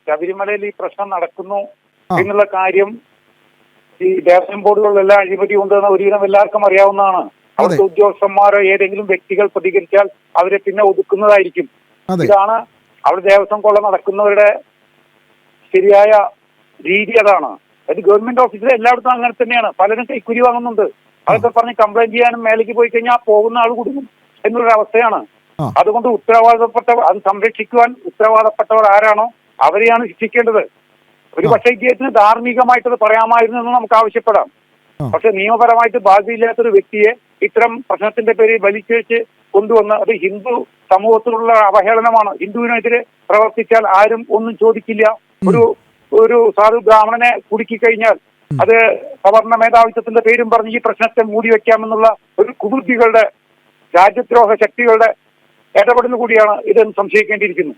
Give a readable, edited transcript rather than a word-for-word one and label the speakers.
Speaker 1: ശബരിമലയിൽ ഈ പ്രശ്നം നടക്കുന്നു എന്നുള്ള കാര്യം ഈ ദേവസ്വം ബോർഡുകളിലെല്ലാം അഴിമതി ഉണ്ടെന്ന് ഒരുവിധം എല്ലാവർക്കും അറിയാവുന്നതാണ്. അവിടുത്തെ ഉദ്യോഗസ്ഥന്മാരോ ഏതെങ്കിലും വ്യക്തികൾ പ്രതികരിച്ചാൽ അവരെ പിന്നെ ഒതുക്കുന്നതായിരിക്കും. ഇതാണ് അവിടെ ദേവസ്വം കൊള്ള നടക്കുന്നവരുടെ ശരിയായ രീതി. അതാണ് അത് ഗവൺമെന്റ് ഓഫീസിൽ എല്ലായിടത്തും അങ്ങനെ തന്നെയാണ്. പലരും കൈക്കൂലി വാങ്ങുന്നുണ്ട്. അതൊക്കെ പറഞ്ഞ് കംപ്ലൈന്റ് ചെയ്യാനും മേലേക്ക് പോയി കഴിഞ്ഞാൽ പോകുന്ന ആൾ കുടുങ്ങും എന്നുള്ളൊരു അവസ്ഥയാണ്. അതുകൊണ്ട് അത് സംരക്ഷിക്കുവാൻ ഉത്തരവാദപ്പെട്ടവർ ആരാണോ അവരെയാണ് ശിക്ഷിക്കേണ്ടത്. ഒരു പക്ഷേ ഇദ്ദേഹത്തിന് ധാർമ്മികമായിട്ടത് പറയാമായിരുന്നു എന്ന് നമുക്ക് ആവശ്യപ്പെടാം. പക്ഷെ നിയമപരമായിട്ട് ബാധ്യതയില്ലാത്തൊരു വ്യക്തിയെ ഇത്തരം പ്രശ്നത്തിന്റെ പേരിൽ വലിച്ചേച്ച് കൊണ്ടുവന്ന് അത് ഹിന്ദു സമൂഹത്തിലുള്ള അവഹേളനമാണ്. ഹിന്ദുവിനെതിരെ പ്രവർത്തിച്ചാൽ ആരും ഒന്നും ചോദിക്കില്ല. ഒരു സാധു ബ്രാഹ്മണനെ കുടുക്കി കഴിഞ്ഞാൽ അത് സവർണ മേധാവിത്വത്തിന്റെ പേരും പറഞ്ഞ് ഈ പ്രശ്നത്തെ മൂടി വെക്കാമെന്നുള്ള ഒരു കുബുദ്ധികളുടെ രാജ്യദ്രോഹ ശക്തികളുടെ ഇടപെടൽ കൂടിയാണ് ഇതെന്ന് സംശയിക്കേണ്ടിയിരിക്കുന്നു.